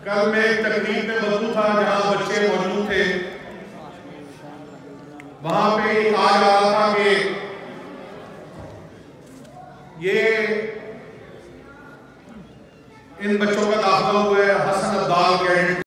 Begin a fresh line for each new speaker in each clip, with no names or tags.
कल मैं एक तकरीब में मौजूद था जहां बच्चे मौजूद थे। वहां पे कहा जा रहा था कि ये इन बच्चों का दाखिला हुआ है हसन अब्दाल कैडेट।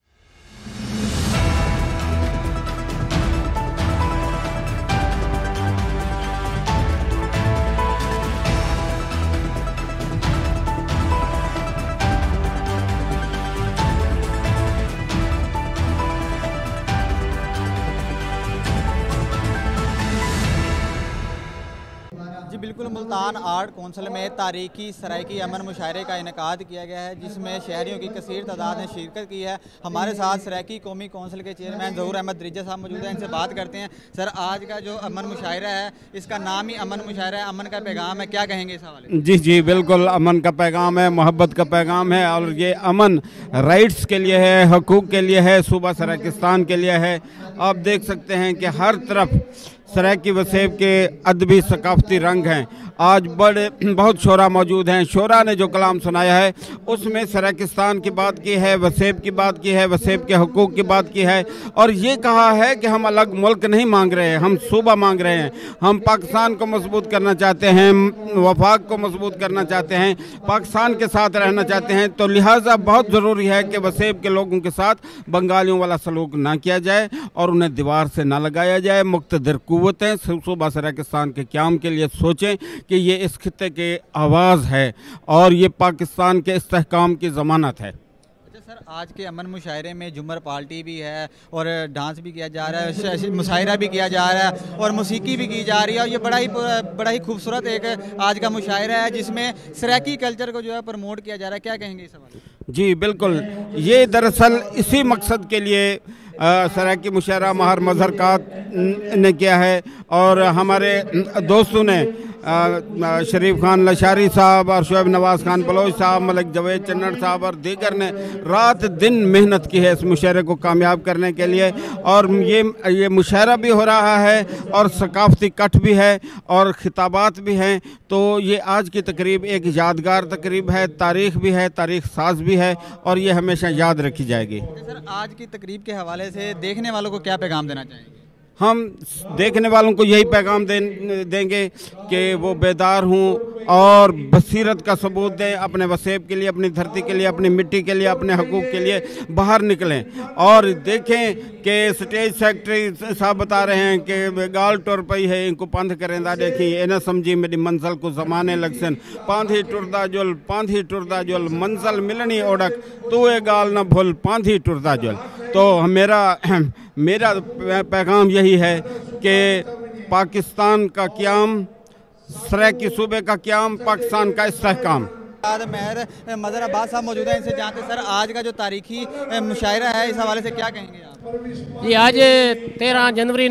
जी बिल्कुल, मुल्तान आर्ट कौंसिल में तारीखी सराइकी अमन मुशायरे का इनेकाद किया गया है, जिसमें शहरियों की कसीर तादाद ने शिरकत की है। हमारे साथ सराइकी कौमी कौंसिल के चेयरमैन ज़हूर अहमद रिजा साहब मौजूद हैं, इनसे बात करते हैं। सर, आज का जो अमन मुशायरा है, इसका नाम ही अमन मुशायरा है, अमन का पैगाम है, क्या कहेंगे इस हवाले?
जी जी बिल्कुल, अमन का पैगाम है, मोहब्बत का पैगाम है, और ये अमन राइट्स के लिए है, हकूक़ के लिए है, सूबा सराकिस्तान के लिए है। आप देख सकते हैं कि हर तरफ सराइकी वसेब के अदबी सकाफती रंग हैं। आज बहुत शोरा मौजूद हैं। शोरा ने जो कलाम सुनाया है उसमें सराकिस्तान की बात की है, वसेब की बात की है, वसेब के हकूक़ की बात की है, और ये कहा है कि हम अलग मुल्क नहीं मांग रहे हैं, हम सूबा मांग रहे हैं। हम पाकिस्तान को मजबूत करना चाहते हैं, वफाक को मजबूत करना चाहते हैं, पाकिस्तान के साथ रहना चाहते हैं। तो लिहाजा बहुत ज़रूरी है कि वसेब के लोगों के साथ बंगालियों वाला सलूक ना किया जाए और उन्हें दीवार से ना लगाया जाए। मुक़्तदिर क़ुव्वतें सूबा सराकिस्तान के क़याम के लिए सोचें कि ये इस खित्ते के आवाज़ है और ये पाकिस्तान के इस्तेहकाम की ज़मानत है।
अच्छा सर, आज के अमन मुशायरे में झूमर पार्टी भी है और डांस भी किया जा रहा है, मुशायरा भी किया जा रहा है और मौसीकी भी की जा रही है, और ये बड़ा ही खूबसूरत एक आज का मुशायरा है जिसमें सराइकी कल्चर को जो है प्रमोट किया जा रहा है। क्या कहेंगे इस हवाले?
जी बिल्कुल, ये दरअसल इसी मकसद के लिए सराइकी मुशायरा महर मज़हरकात ने किया है, और हमारे दोस्तों ने शरीफ खान लशारी साहब और शुएब नवाज़ खान बलोच साहब, मलिक जवेद चन्नड़ साहब और दीगर ने रात दिन मेहनत की है इस मुशायरे को कामयाब करने के लिए। और ये मुशायरा भी हो रहा है और सकाफती कट भी है और खिताबात भी हैं। तो ये आज की तकरीब एक यादगार तकरीब है, तारीख़ भी है, तारीख़ साज भी है, और ये हमेशा याद रखी जाएगी।
सर, आज की तकरीब के हवाले से देखने वालों को क्या पैगाम देना चाहेंगे?
हम देखने वालों को यही पैगाम देंगे कि वो बेदार हों और बसीरत का सबूत दें, अपने वसेब के लिए, अपनी धरती के लिए, अपनी मिट्टी के लिए, अपने हकूक़ के लिए बाहर निकलें और देखें कि स्टेज सेक्रेटरी साहब बता रहे हैं कि गाल टुर पई है, इनको पंध करेंदा देखी, ये ना समझी मेरी मंजिल को ज़माने लगसन, पांधी टुरदा जुल मंजिल मिलनी ओढ़क, तू ये गाल न भूल पांधी टुरदा जुल। तो मेरा पैगाम यही है कि पाकिस्तान का क़याम, सराइकी सूबे का क़याम, पाकिस्तान का इस्तेहकाम।
मेहर मज़हर अब्बास साहब मौजूद हैं, इनसे जानते सर आज का जो तारीखी मुशायरा है इस हवाले से क्या कहेंगे आप?
जी, आज 13 जनवरी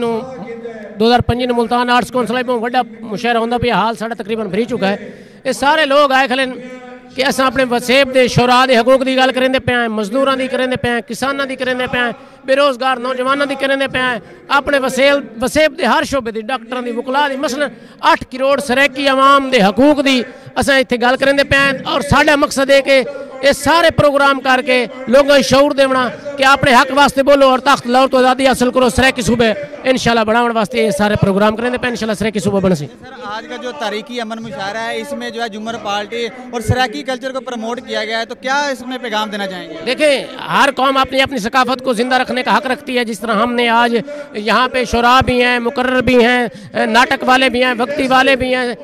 2005 मुल्तान आर्ट्स कौंसिल में बड़ा मुशायरा होंदा पिया, हाल साढ़ा तकरीबन भरी चुका है। ये सारे लोग आए खले कि अस अपने वसेब के शोरा के हकूक़ की गल करेंदे पे हैं, मजदूरों की करेंदे पे हैं, किसानों की करेंदे पे हैं, बेरोज़गार नौजवानों की करेंदे पे हैं, अपने वसेब के हर शोबे की, डॉक्टरों की, वकला की, मसलन 8 करोड़ सराइकी अवाम के हकूक़ की अस इतने गल करेंदे पे हैं। और साडा मकसद है कि ये सारे प्रोग्राम करके लोगों को शऊर देना कि अपने हक वास्ते बोलो और तख्त लाओ तो आज़ादी हासिल करो। सराइकी सूबे इंशाल्लाह बनाने वास्ते ये सारे प्रोग्राम करेंगे पे, इंशाल्लाह सराइकी सूबा बन सी।
सर, आज का जो तारीखी अमन मुशायरा है इसमें जो है झूमर पार्टी और सराइकी कल्चर को प्रमोट किया गया है, तो क्या इसमें पैगाम देना चाहेंगे?
देखें, हर कौम अपनी अपनी सकाफत को जिंदा रखने का हक रखती है। जिस तरह हमने आज यहाँ पे शुरा भी हैं, मुकर्रर भी हैं, नाटक वाले भी हैं, वक्ती वाले भी हैं,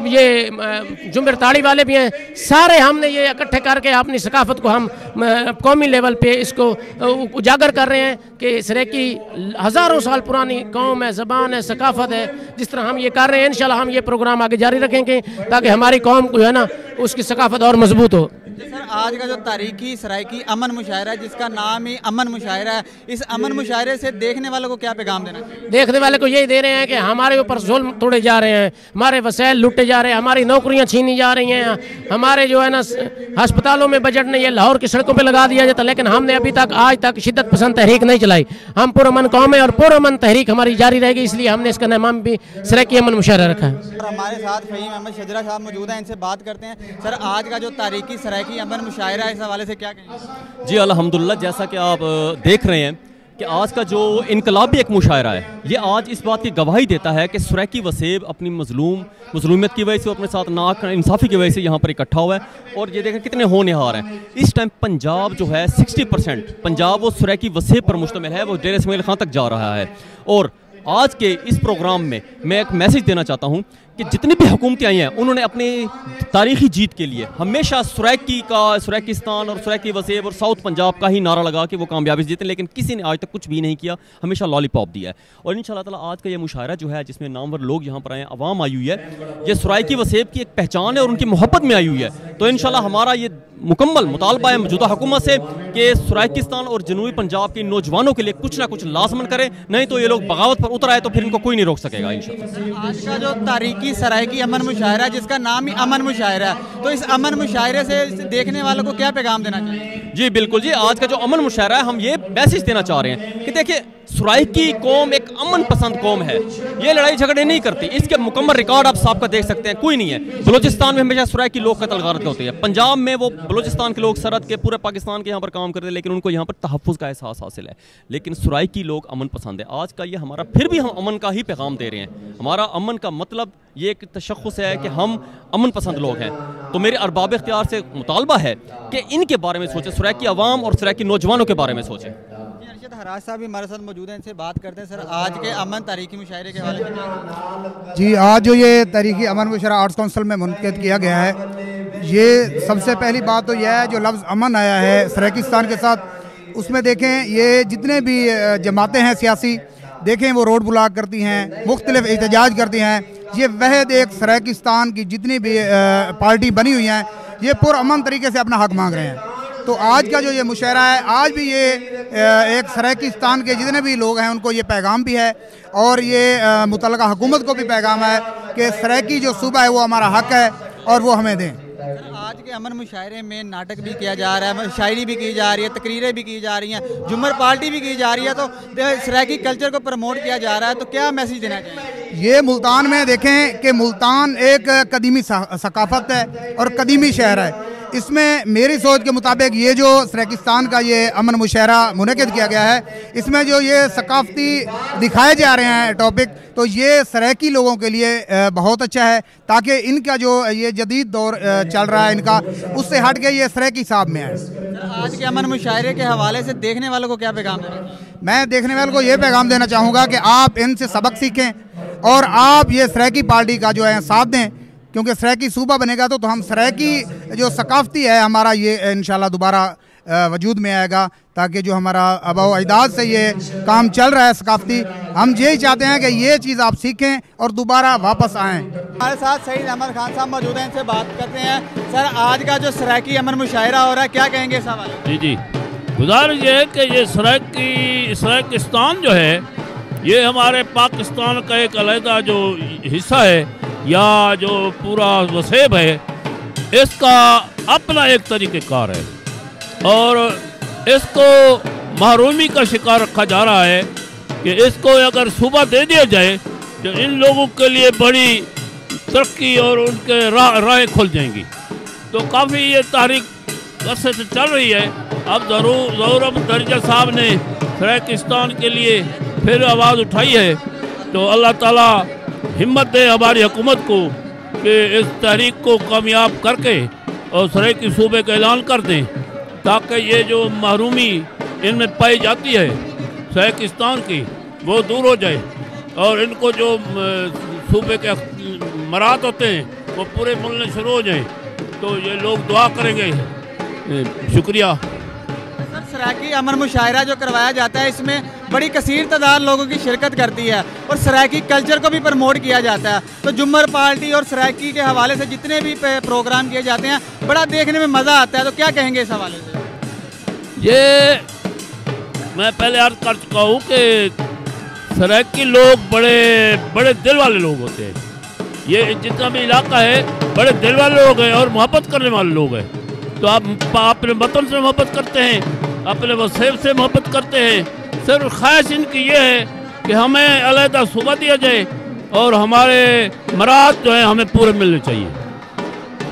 ये जुमर ताड़ी वाले भी हैं, सारे हमने ये इकट्ठे करके अपनी सकाफत को हम कौमी लेवल पे इसको उजागर कर रहे हैं कि सराइकी हज़ारों साल पुरानी कौम है, ज़बान है, सकाफत है। जिस तरह हम ये कर रहे हैं इंशाल्लाह हम ये प्रोग्राम आगे जारी रखेंगे ताकि हमारी कौम को है ना उसकी सकाफत और मजबूत हो।
सर, आज का जो तारीखी सराइकी अमन मुशायरा है जिसका नाम ही अमन मुशायरा है, इस अमन मुशायरे से देखने वालों को क्या पैगाम देना चाहिए?
देखने वाले को यही दे रहे हैं कि हमारे ऊपर जुल्म तोड़े जा रहे हैं, हमारे वसैल लूटे जा रहे हैं, हमारी नौकरियां छीनी जा रही हैं, हमारे जो है ना अस्पतालों में बजट नहीं है, लाहौर की सड़कों पर लगा दिया जाता, लेकिन हमने अभी तक आज तक शिद्दत पसंद तहरीक नहीं चलाई। हम पुरअमन कौम है और पुरअमन तहरीक हमारी जारी रहेगी, इसलिए हमने इसका नाम भी सराइकी अमन मुशायरा रखा है।
हमारे साथ फ़हीम अहमद शजरा साहब मौजूद हैं, इनसे बात करते हैं। सर, आज का जो तारीखी सराइकी सराइकी अमन मुशायरा, इस हवाले से क्या कहेंगे?
जी अल्हम्दुलिल्लाह, जैसा कि आप देख रहे हैं कि आज का जो इनकलाबी एक मुशायरा है, ये आज इस बात की गवाही देता है कि सराइकी वसेब अपनी मजलूमियत की वजह से, अपने साथ नाइंसाफ़ी की वजह से यहाँ पर इकट्ठा हुआ है। और ये देखें कितने होनहार हैं। इस टाइम पंजाब जो है 60% पंजाब वो सराइकी वसेब पर मुश्तमिल है, वो डेरा इस्माइल खां तक जा रहा है। और आज के इस प्रोग्राम में मैं एक मैसेज देना चाहता हूँ कि जितनी भी हुकूमतें आई हैं उन्होंने अपनी तारीखी जीत के लिए हमेशा सराइकिस्तान और सराइकी वसेब और साउथ पंजाब का ही नारा लगा कि वो कामयाबी से जीते, लेकिन किसी ने आज तक कुछ भी नहीं किया, हमेशा लॉलीपॉप दिया है। और इंशाल्लाह ताला आज का ये मुशायरा जो है, जिसमें नामवर लोग यहाँ पर आए हैं, अवाम आई हुई है, ये सराइकी वसेब की एक पहचान है और उनकी मोहब्बत में आई हुई है। तो इंशाल्लाह हमारा ये मुकम्मल मुतालबा है मौजूदा हुकूमत से कि सराइकिस्तान और जनूबी पंजाब के नौजवानों के लिए कुछ ना कुछ लाजमन करे, नहीं तो ये लोग बगावत पर उतर आए तो फिर इनको कोई नहीं रोक सकेगा इंशाल्लाह।
आज का जो तारीखी सराइकी अमन मुशायरा, जिसका नाम ही अमन मुशायरा है, तो इस अमन मुशायरे से देखने वालों को क्या पैगाम देना चाहिए?
जी बिल्कुल जी, आज का जो अमन मुशायरा है, हम ये मैसेज देना चाह रहे हैं कि देखिए सराइकी कौम एक अमन पसंद कौम है, ये लड़ाई झगड़े नहीं करती। इसके मुकम्मल रिकॉर्ड आप सबका देख सकते हैं, कोई नहीं है। बलूचिस्तान में हमेशा सराइकी लोग कत्ल गारत होते हैं, पंजाब में वो बलूचिस्तान के लोग सरहद के पूरे पाकिस्तान के यहाँ पर काम करते हैं, लेकिन उनको यहाँ पर तहफ़्फ़ुज़ का एहसास हासिल है। लेकिन सराइकी लोग अमन पसंद है। आज का ये हमारा फिर भी हम अमन का ही पैगाम दे रहे हैं। हमारा अमन का मतलब ये एक तशख़्ख़ुस है कि हम अमन पसंद लोग हैं। तो मेरे अरबाब इख्तियार से मुतालबा है कि इनके बारे में सोचें, सराइकी अवाम और सराइकी नौजवानों के बारे में सोचें।
हराज साहब भी हमारे साथ मौजूद हैं, इनसे बात करते हैं। सर, आज के अमन तारीखी मुशायरे के हवाले से।
जी, आज जो ये तारीखी अमन मुशायरा आर्ट्स काउंसिल में मुनक़िद किया गया है, ये सबसे पहली बात तो यह है जो लफ्ज़ अमन आया है सराइकिस्तान के साथ, उसमें देखें ये जितने भी जमातें हैं सियासी, देखें वो रोड ब्लॉक करती हैं, मुख्तलिफ एहतजाज करती हैं। ये वहद एक सराइकिस्तान की जितनी भी पार्टी बनी हुई हैं, ये पुरअमन तरीके से अपना हक मांग रहे हैं। तो आज का जो ये मुशायरा है, आज भी ये एक सराइकिस्तान के जितने भी लोग हैं उनको ये पैगाम भी है और ये मुतल्लिका हुकूमत को भी पैगाम है कि सराइकी जो सूबा है वो हमारा हक है और वो हमें दें।
आज के अमन मुशायरे में नाटक भी किया जा रहा है, शायरी भी की जा रही है, तकरीरें भी की जा रही हैं, जुमर पार्टी भी की जा रही है, तो सराइकी कल्चर को प्रमोट किया जा रहा है, तो क्या मैसेज देना चाहिए?
ये मुल्तान में देखें कि मुल्तान एक कदीमी सकाफत है और कदीमी शहर है। इसमें मेरी सोच के मुताबिक ये जो सराइकिस्तान का ये अमन मुशायरा मुनक़िद किया गया है, इसमें जो ये सकाफती दिखाए जा रहे हैं टॉपिक, तो ये सराइकी लोगों के लिए बहुत अच्छा है, ताकि इनका जो ये जदीद दौर चल रहा है इनका, उससे हट के ये सराइकी साहब में आए।
आज के अमन मुशायरे के हवाले से देखने वालों को क्या पैगाम देना?
मैं देखने वालों को ये पैगाम देना चाहूँगा कि आप इनसे सबक सीखें और आप ये सराइकी पार्टी का जो है साथ दें, क्योंकि सराइकी सूबा बनेगा तो हम सराइकी जो सकाफती है हमारा ये इंशाल्लाह दोबारा वजूद में आएगा, ताकि जो हमारा आबा अजदाद से ये काम चल रहा है सकाफती, हम यही चाहते हैं कि ये चीज़ आप सीखें और दोबारा वापस आएँ।
हमारे साथ सईद अहमद खान साहब मौजूद हैं, इनसे बात करते हैं। सर, आज का जो सराइकी अमन मुशायरा हो रहा है, क्या कहेंगे इस हवाले?
जी, गुजारिश ये है कि ये सराइकिस्तान जो है ये हमारे पाकिस्तान का एक अलहदा जो हिस्सा है या जो पूरा वसेब है, इसका अपना एक तरीक़ेकार है और इसको महरूमी का शिकार रखा जा रहा है कि इसको अगर सूबा दे दिया जाए तो इन लोगों के लिए बड़ी तरक्की और उनके राहें खुल जाएंगी। तो काफ़ी ये तारीख अरसे से चल रही है। अब ज़हूर अहमद दरिजा साहब ने सराइकिस्तान के लिए फिर आवाज़ उठाई है, तो अल्लाह ताला हिम्मत दे हमारी हुकूमत को कि इस तहरीक को कामयाब करके और सराइकी सूबे का ऐलान कर दें, ताकि ये जो महरूमी इनमें पाई जाती है सराइकिस्तान की वो दूर हो जाए और इनको जो सूबे के मरात होते हैं वो पूरे मिलने शुरू हो जाएं। तो ये लोग दुआ करेंगे। शुक्रिया।
सर, सराइकी अमन मुशायरा जो करवाया जाता है, इसमें बड़ी कसीर तादाद लोगों की शिरकत करती है और सराइकी कल्चर को भी प्रमोट किया जाता है। तो जुम्मर पार्टी और सराइकी के हवाले से जितने भी प्रोग्राम किए जाते हैं, बड़ा देखने में मज़ा आता है, तो क्या कहेंगे इस हवाले से?
ये मैं पहले अर्ज कर चुका हूँ कि सराइकी लोग बड़े बड़े दिल वाले लोग होते हैं। ये जितना भी इलाका है बड़े दिल वाले लोग हैं और मोहब्बत करने वाले लोग हैं। तो आप अपने वतन से मोहब्बत करते हैं, अपने वसेब से मोहब्बत करते हैं। सिर्फ ख्वाहिश इनकी ये है कि हमें अलहदा सूबा दिया जाए और हमारे मराद जो है हमें पूरे मिलने चाहिए।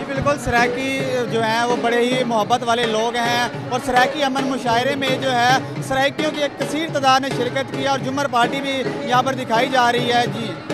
बिल्कुल, सराइकी जो हैं वो बड़े ही मोहब्बत वाले लोग हैं और सराइकी अमन मुशायरे में जो है सराइकियों की एक कसीर तादाद ने शिरकत की और जुमर पार्टी भी यहाँ पर दिखाई जा रही है। जी।